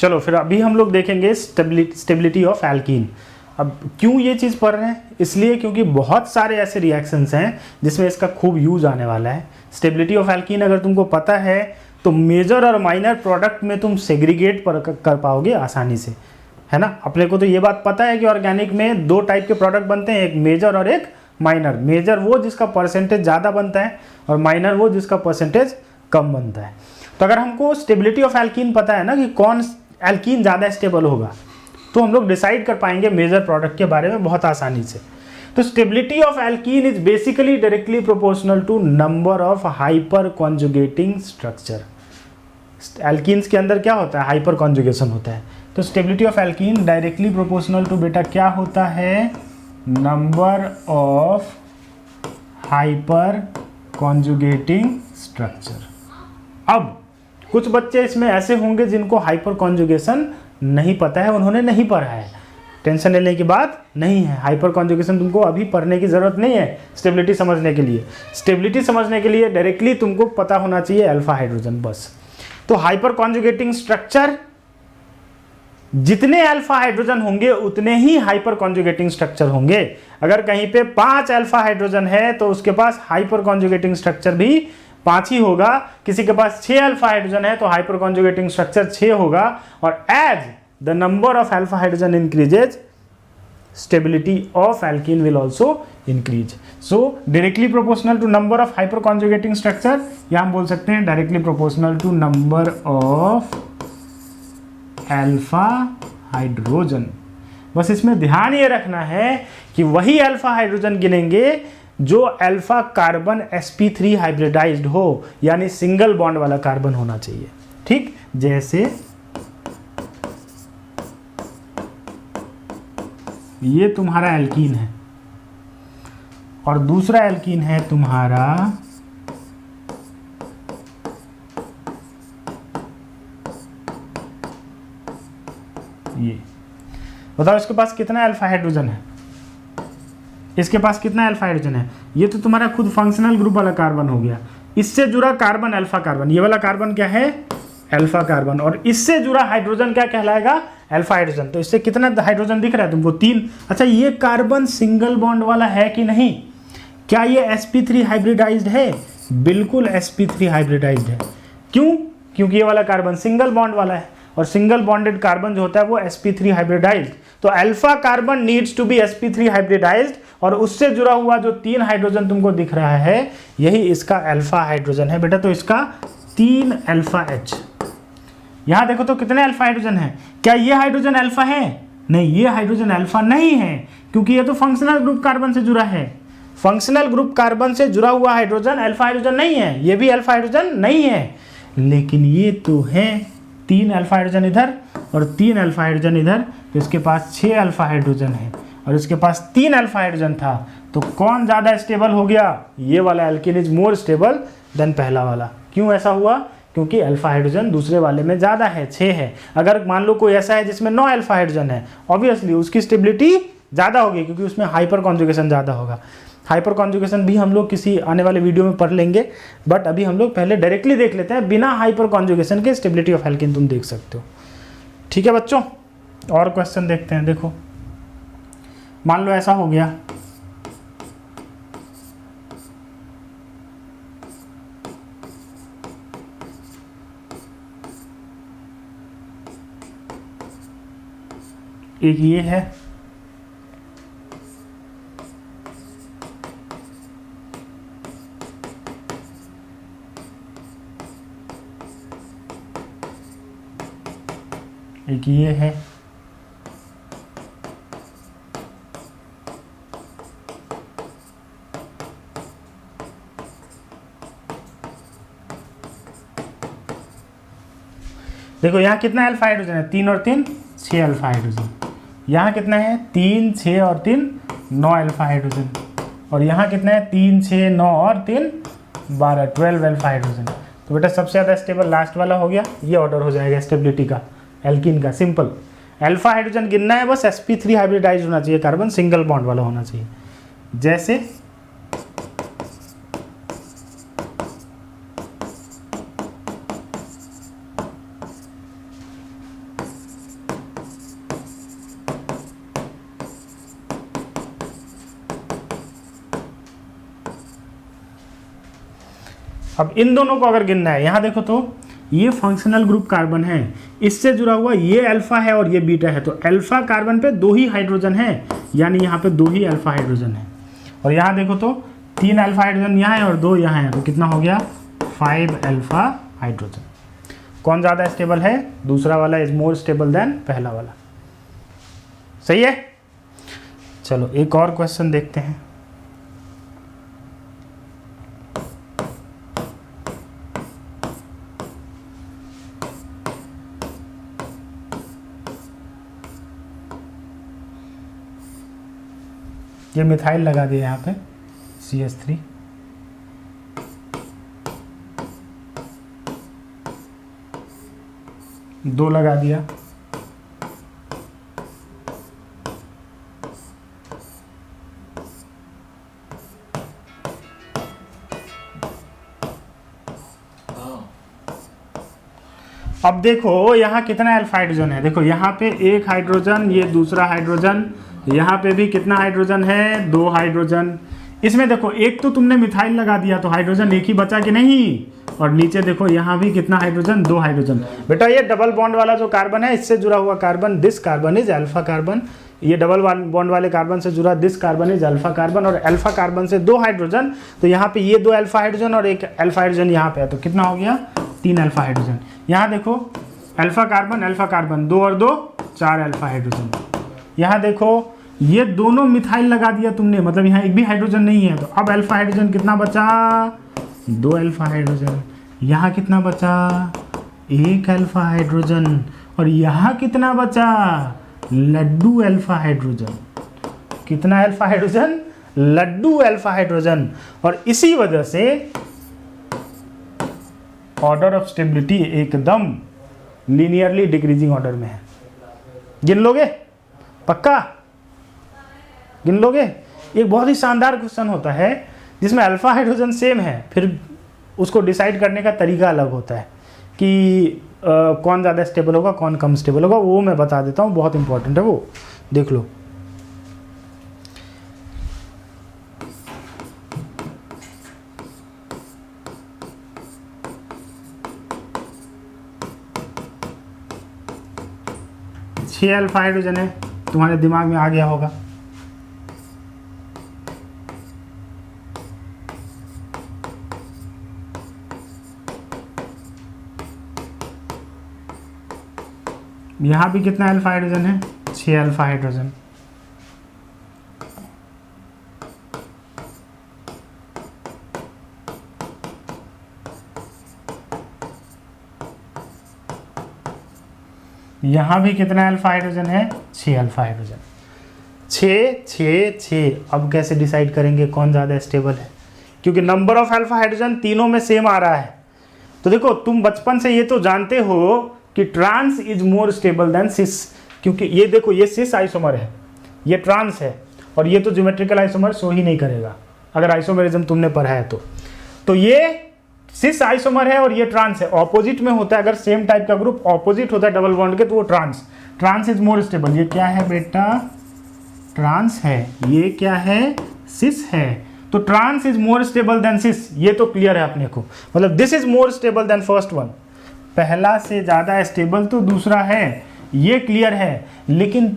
चलो फिर अभी हम लोग देखेंगे स्टेबिलिटी ऑफ एल्कीन। अब क्यों ये चीज़ पढ़ रहे हैं, इसलिए क्योंकि बहुत सारे ऐसे रिएक्शंस हैं जिसमें इसका खूब यूज आने वाला है। स्टेबिलिटी ऑफ एल्कीन अगर तुमको पता है तो मेजर और माइनर प्रोडक्ट में तुम सेग्रीगेट कर पाओगे आसानी से, है ना। अपने को तो ये बात पता है कि ऑर्गेनिक में दो टाइप के प्रोडक्ट बनते हैं, एक मेजर और एक माइनर। मेजर वो जिसका परसेंटेज ज़्यादा बनता है और माइनर वो जिसका परसेंटेज कम बनता है। तो अगर हमको स्टेबिलिटी ऑफ एल्कीन पता है ना कि कौन एल्कीन ज़्यादा स्टेबल होगा, तो हम लोग डिसाइड कर पाएंगे मेजर प्रोडक्ट के बारे में बहुत आसानी से। तो stability of alkene is basically directly proportional to number of hyper conjugating structure. Alkenes के अंदर क्या होता है, हाइपर कॉन्जुगेशन होता है। तो stability of alkene directly proportional to बेटा क्या होता है, number of hyper conjugating structure. अब कुछ बच्चे इसमें ऐसे होंगे जिनको हाइपर कॉन्जुगेशन नहीं पता है, उन्होंने नहीं पढ़ा है, टेंशन लेने की बात नहीं है। हाइपर कॉन्जुगेशन तुमको अभी पढ़ने की ज़रूरत नहीं है स्टेबिलिटी समझने के लिए। स्टेबिलिटी समझने के लिए डायरेक्टली तुमको पता होना चाहिए अल्फा हाइड्रोजन बस। तो हाइपर कॉन्जुगेटिंग स्ट्रक्चर, जितने अल्फा हाइड्रोजन होंगे उतने ही हाइपर कॉन्जुगेटिंग स्ट्रक्चर होंगे। अगर कहीं पे 5 अल्फा हाइड्रोजन है तो उसके पास हाइपर कॉन्जुगेटिंग स्ट्रक्चर भी 5 ही होगा। किसी के पास 6 अल्फा हाइड्रोजन है तो हाइपर कॉन्जुगेटिंग स्ट्रक्चर 6 होगा। और as the number of alpha hydrogen increases, stability of alkene will also increase. So directly proportional to number of hyper conjugating structure, या हम बोल सकते हैं directly proportional to number of alpha hydrogen. बस इसमें ध्यान ये रखना है कि वही अल्फा हाइड्रोजन गिनेंगे जो अल्फा कार्बन sp3 हाइब्रिडाइज्ड हो, यानी सिंगल बॉन्ड वाला कार्बन होना चाहिए। ठीक, जैसे ये तुम्हारा एल्कीन है और दूसरा एल्कीन है तुम्हारा ये। बताओ इसके पास कितना अल्फा हाइड्रोजन है, इसके पास कितना अल्फा हाइड्रोजन है। ये तो तुम्हारा खुद फंक्शनल ग्रुप वाला कार्बन हो गया। इससे जुड़ा कार्बन अल्फा कार्बन, ये वाला कार्बन क्या है, अल्फा कार्बन। और इससे जुड़ा हाइड्रोजन क्या कहलाएगा, अल्फा हाइड्रोजन। तो इससे कितना हाइड्रोजन दिख रहा है तुमको, 3। अच्छा, ये कार्बन सिंगल बॉन्ड वाला है कि नहीं, क्या ये sp3 हाइब्रिडाइज्ड है, बिल्कुल sp3 हाइब्रिडाइज्ड है। क्यों, क्योंकि ये वाला कार्बन सिंगल बॉन्ड वाला है और सिंगल बॉन्डेड कार्बन जो होता है वो sp3 हाइब्रिडाइज्ड। तो alpha carbon needs to be sp3 hybridized, और उससे जुड़ा हुआ जो 3 हाइड्रोजन तुमको दिख रहा है यही इसका अल्फा हाइड्रोजन है बेटा। तो इसका 3 अल्फा H। यहां देखो तो कितने अल्फा हाइड्रोजन है, क्या ये हाइड्रोजन अल्फा है, नहीं, ये हाइड्रोजन अल्फा नहीं है क्योंकि ये तो फंक्शनल ग्रुप कार्बन से जुड़ा है। फंक्शनल ग्रुप कार्बन से जुड़ा हुआ हाइड्रोजन अल्फा हाइड्रोजन नहीं है, ये भी अल्फा हाइड्रोजन नहीं है। लेकिन ये तो है 3 अल्फा हाइड्रोजन इधर और 3 अल्फा हाइड्रोजन इधर, तो इसके पास 6 अल्फा हाइड्रोजन है और इसके पास 3 अल्फा हाइड्रोजन था। तो कौन ज़्यादा स्टेबल हो गया, ये वाला alkene is more stable then पहला वाला। क्यों ऐसा हुआ, क्योंकि अल्फा हाइड्रोजन दूसरे वाले में ज़्यादा है, 6 है। अगर मान लो कोई ऐसा है जिसमें 9 अल्फा हाइड्रोजन है, ऑब्वियसली उसकी स्टेबिलिटी ज़्यादा होगी क्योंकि उसमें हाइपर कॉन्जुगेशन ज़्यादा होगा। हाइपर कॉन्जुगेशन भी हम लोग किसी आने वाले वीडियो में पढ़ लेंगे, बट अभी हम लोग पहले डायरेक्टली देख लेते हैं, बिना हाइपर कॉन्जुगेशन के स्टेबिलिटी ऑफ एल्कीन तुम देख सकते हो। ठीक है बच्चों, और क्वेश्चन देखते हैं। देखो मान लो ऐसा हो गया, एक ये है, एक ये है, देखो यहाँ कितना अल्फा हाइड्रोजन है, 3 और 3 6 अल्फा हाइड्रोजन। यहाँ कितना है, 3 6 और 3 9 अल्फा हाइड्रोजन। और यहाँ कितना है, 3 6 9 और 3 12 12 अल्फा हाइड्रोजन। तो बेटा सबसे ज़्यादा स्टेबल लास्ट वाला हो गया, ये ऑर्डर हो जाएगा स्टेबिलिटी का एल्कीन का। सिंपल, अल्फा हाइड्रोजन गिनना है बस, sp3 हाइब्रिडाइज होना चाहिए, कार्बन सिंगल बॉन्ड वाला होना चाहिए। जैसे अब इन दोनों को अगर गिनना है, यहाँ देखो तो ये फंक्शनल ग्रुप कार्बन है, इससे जुड़ा हुआ ये अल्फा है और ये बीटा है, तो अल्फा कार्बन पे 2 ही हाइड्रोजन है, यानी यहाँ पे 2 ही अल्फा हाइड्रोजन है। और यहाँ देखो तो 3 अल्फा हाइड्रोजन यहाँ है और 2 यहाँ है, तो कितना हो गया 5 अल्फा हाइड्रोजन। कौन ज़्यादा स्टेबल है? दूसरा वाला इज मोर स्टेबल देन पहला वाला। सही है। चलो एक और क्वेश्चन देखते हैं। ये मिथाइल लगा दिया यहाँ पे CH3, दो लगा दिया, अब देखो यहाँ कितना अल्फा हाइड्रोजन है। देखो यहाँ पे एक हाइड्रोजन, ये दूसरा हाइड्रोजन, यहाँ पे भी कितना हाइड्रोजन है 2 हाइड्रोजन। इसमें देखो एक तो तुमने मिथाइल लगा दिया तो हाइड्रोजन एक ही बचा कि नहीं, और नीचे देखो यहाँ भी कितना हाइड्रोजन 2 हाइड्रोजन। बेटा ये डबल बॉन्ड वाला जो कार्बन है इससे जुड़ा हुआ carbon, this carbon is alpha carbon. ये डबल बॉन्ड वाले कार्बन से जुड़ा this carbon is alpha carbon, और अल्फा कार्बन से 2 हाइड्रोजन, तो यहाँ पे ये 2 अल्फा हाइड्रोजन और एक अल्फा हाइड्रोजन यहाँ पे है, तो कितना हो गया 3 अल्फा हाइड्रोजन। यहाँ देखो अल्फा कार्बन 2 और 2 4 अल्फा हाइड्रोजन। यहाँ देखो ये दोनों मिथाइल लगा दिया तुमने, मतलब यहाँ एक भी हाइड्रोजन नहीं है, तो अब अल्फा हाइड्रोजन कितना बचा 2 अल्फा हाइड्रोजन। यहाँ कितना बचा 1 अल्फा हाइड्रोजन, और यहाँ कितना बचा लड्डू अल्फा हाइड्रोजन। कितना अल्फा हाइड्रोजन? लड्डू अल्फा हाइड्रोजन। और इसी वजह से ऑर्डर ऑफ स्टेबिलिटी एकदम लीनियरली डिक्रीजिंग ऑर्डर में है। गिन लोगे? पक्का गिन लोगे? एक बहुत ही शानदार क्वेश्चन होता है जिसमें अल्फा हाइड्रोजन सेम है, फिर उसको डिसाइड करने का तरीका अलग होता है कि कौन ज़्यादा स्टेबल होगा कौन कम स्टेबल होगा। वो मैं बता देता हूँ, बहुत इंपॉर्टेंट है वो, देख लो। छह अल्फा हाइड्रोजन है, तुम्हारे दिमाग में आ गया होगा। यहाँ भी कितना अल्फा हाइड्रोजन है 6 अल्फा हाइड्रोजन। यहाँ भी कितना अल्फा हाइड्रोजन है 6 अल्फा हाइड्रोजन। 6 6 6। अब कैसे डिसाइड करेंगे कौन ज़्यादा स्टेबल है, क्योंकि नंबर ऑफ अल्फा हाइड्रोजन तीनों में सेम आ रहा है। तो देखो तुम बचपन से ये तो जानते हो कि trans is more stable than cis, क्योंकि ये देखो ये सिस आइसोमर है, ये ट्रांस है, और ये तो ज्योमेट्रिकल आइसोमर शो ही नहीं करेगा अगर आइसोमरिज्म तुमने पढ़ा है तो ये सिस आइसोमर है और ये ट्रांस है, ऑपोजिट में होता है। अगर सेम टाइप का ग्रुप ऑपोजिट होता है डबल बॉन्ड के तो वो ट्रांस इज मोर स्टेबल। ये क्या है बेटा? ट्रांस है। ये क्या है? सिस है। तो trans is more stable than cis, ये तो क्लियर है अपने को, मतलब this is more stable than first one. पहला से ज़्यादा स्टेबल तो दूसरा है, ये क्लियर है, लेकिन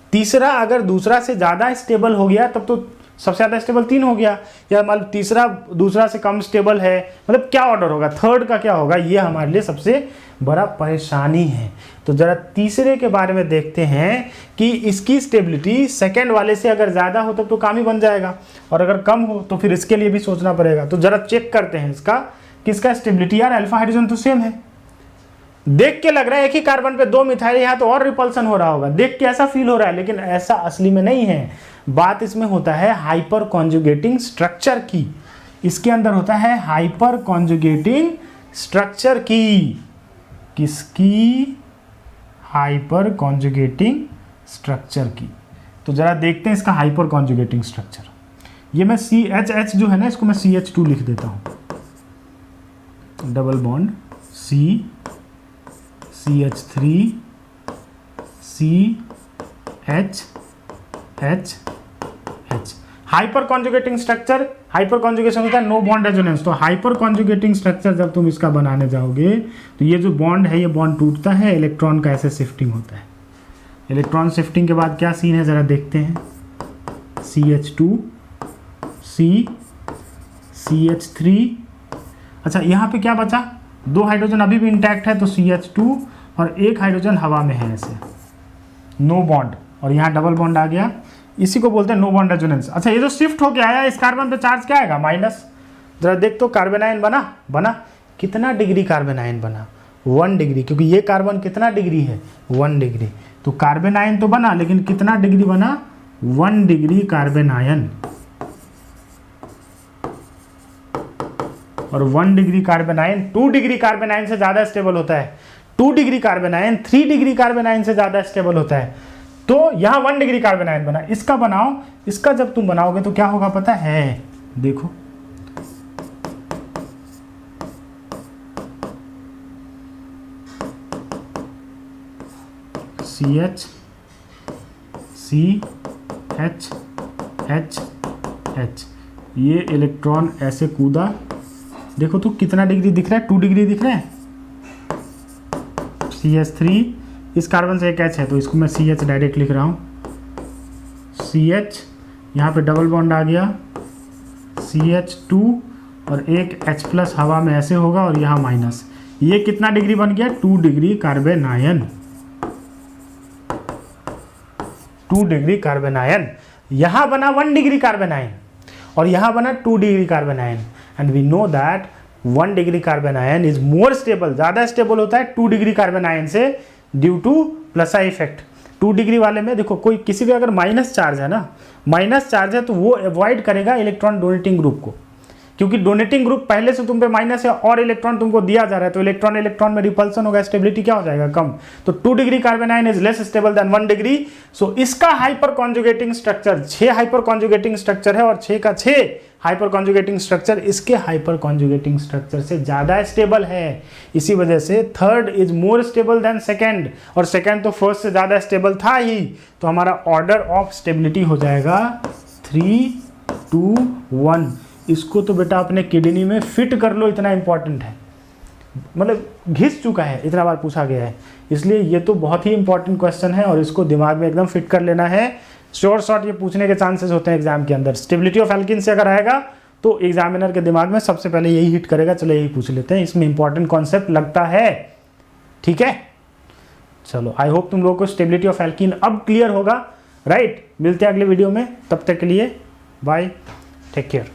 तीसरा अगर दूसरा से ज़्यादा स्टेबल हो गया तब तो सबसे ज़्यादा स्टेबल 3 हो गया, या मतलब तीसरा दूसरा से कम स्टेबल है, मतलब क्या ऑर्डर होगा, थर्ड का क्या होगा, ये हमारे लिए सबसे बड़ा परेशानी है। तो ज़रा तीसरे के बारे में देखते हैं कि इसकी स्टेबिलिटी सेकेंड वाले से अगर ज़्यादा हो तब तो काम ही बन जाएगा, और अगर कम हो तो फिर इसके लिए भी सोचना पड़ेगा। तो ज़रा चेक करते हैं इसका किसका स्टेबिलिटी। यार अल्फा हाइड्रोजन तो सेम है, देख के लग रहा है एक ही कार्बन पे 2 मिथाइल, यहाँ तो और रिपल्सन हो रहा होगा, देख के ऐसा फील हो रहा है, लेकिन ऐसा असली में नहीं है। बात इसमें होता है हाइपर कॉन्जुगेटिंग स्ट्रक्चर की, इसके अंदर होता है हाइपर कॉन्जुगेटिंग स्ट्रक्चर की। किसकी? हाइपर कॉन्जुगेटिंग स्ट्रक्चर की। तो जरा देखते हैं इसका हाइपर कॉन्जुगेटिंग स्ट्रक्चर। ये मैं CH जो है ना, इसको मैं CH2 लिख देता हूँ, double bond CH3 CH H। Hyper conjugating structure, hyper conjugation होता है नो बॉन्ड रेजोनेंस। तो हाइपर कॉन्जुगेटिंग स्ट्रक्चर जब तुम इसका बनाने जाओगे तो ये जो बॉन्ड है ये बॉन्ड टूटता है, इलेक्ट्रॉन का ऐसे शिफ्टिंग होता है। इलेक्ट्रॉन शिफ्टिंग के बाद क्या सीन है ज़रा देखते हैं। CH2 C CH3। अच्छा यहाँ पे क्या बचा, 2 हाइड्रोजन अभी भी इंटैक्ट है तो CH2 और 1 हाइड्रोजन हवा में है ऐसे, नो बॉन्ड, और यहाँ डबल बॉन्ड आ गया, इसी को बोलते हैं नो बॉन्ड रेजोनेंस। अच्छा ये जो शिफ्ट होके आया इस कार्बन पे चार्ज क्या आएगा, माइनस। जरा देख तो कार्बन आयन बना कितना डिग्री कार्बन आयन बना, 1 डिग्री, क्योंकि ये कार्बन कितना डिग्री है 1 डिग्री। तो कार्बन आयन तो बना लेकिन कितना डिग्री बना, 1 डिग्री कार्बन आयन। और 1 degree carbon ion 2 degree carbon ion से ज्यादा स्टेबल होता है। 2 degree carbon ion 3 degree carbon ion से ज्यादा स्टेबल होता है। तो यहां 1 डिग्री कार्बन आयन बना, इसका बनाओ, इसका जब तुम बनाओगे तो क्या होगा पता है, देखो CH CH H H, ये इलेक्ट्रॉन ऐसे कूदा, देखो तो कितना डिग्री दिख रहा है, 2 डिग्री दिख रहा है। CH3, इस कार्बन से एक H है तो इसको मैं CH डायरेक्ट लिख रहा हूँ, CH, यहाँ पे डबल बॉन्ड आ गया, CH2 और एक H प्लस हवा में ऐसे होगा और यहाँ माइनस। ये कितना डिग्री बन गया, 2 degree carbon ion, 2 degree carbon ion. यहाँ बना 1 डिग्री कार्बन आयन और यहाँ बना 2 degree carbon ion. And we know that 1 degree carbon ion is more stable, ज़्यादा स्टेबल होता है 2 डिग्री कार्बन आयन से, due to plus I effect. 2 degree वाले में देखो कोई किसी भी अगर माइनस चार्ज है ना, माइनस चार्ज है तो वो अवॉइड करेगा इलेक्ट्रॉन डोनेटिंग ग्रुप को, क्योंकि डोनेटिंग ग्रुप पहले से तुम पे माइनस है और इलेक्ट्रॉन तुमको दिया जा रहा है तो इलेक्ट्रॉन इलेक्ट्रॉन में रिपल्सन होगा, स्टेबिलिटी क्या हो जाएगा, कम। तो 2 degree carbon ion is less stable than 1 degree. So इसका hyper conjugating structure 6 hyper conjugating structure है और 6 का 6 हाइपर कॉन्जुगेटिंग स्ट्रक्चर इसके हाइपर कॉन्जुगेटिंग स्ट्रक्चर से ज़्यादा स्टेबल है। इसी वजह से third is more stable than second, और सेकेंड तो फर्स्ट से ज़्यादा स्टेबल था ही, तो हमारा ऑर्डर ऑफ स्टेबिलिटी हो जाएगा 3, 2, 1। इसको तो बेटा अपने किडनी में फिट कर लो, इतना इंपॉर्टेंट है, मतलब घिस चुका है, इतना बार पूछा गया है, इसलिए ये तो बहुत ही इंपॉर्टेंट क्वेश्चन है और इसको दिमाग में एकदम फिट कर लेना है। शॉर्ट ये पूछने के चांसेस होते हैं एग्जाम के अंदर। स्टेबिलिटी ऑफ एल्किन से अगर आएगा तो एग्जामिनर के दिमाग में सबसे पहले यही हिट करेगा, चलो यही पूछ लेते हैं, इसमें इंपॉर्टेंट कॉन्सेप्ट लगता है। ठीक है, चलो आई होप तुम लोगों को स्टेबिलिटी ऑफ एल्किन अब क्लियर होगा, राइट। मिलते हैं अगले वीडियो में, तब तक के लिए बाय, टेक केयर।